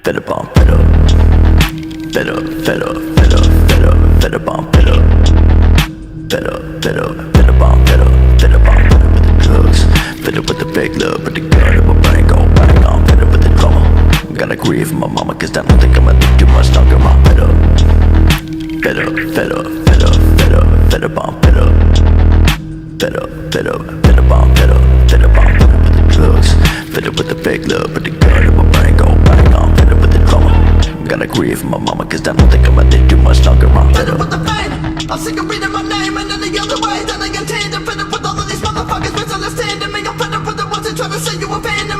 Fed up on fed up. Fed up, fed up, fed up, fed up, fed up on fed up. Fed up, fed up, fed up on fed up. Fed up on fed up with the drugs. Fed up with the fake love, but the gun in my brain go bang on. Fed up with the drama. Gotta grieve for my mama, cause I don't think I'ma live too much longer. I'm fed up. Fed up, fed up, fed up, fed up, fed up on fed up. Fed up, fed up, fed up on fed up. Fed up on fed up with the drugs. Fed up with the fake love, but the gun in my brain go bang on. Fed up with the drama. Gotta grieve for my mama, cause I don't think I'ma live too much longer. I'm fed up with the pain. I'm sick of reading my name and any other way that I get tamed. I'm fed up with all of these motherfuckers misunderstanding me. I'm fed up with the ones that try to say you abandon me.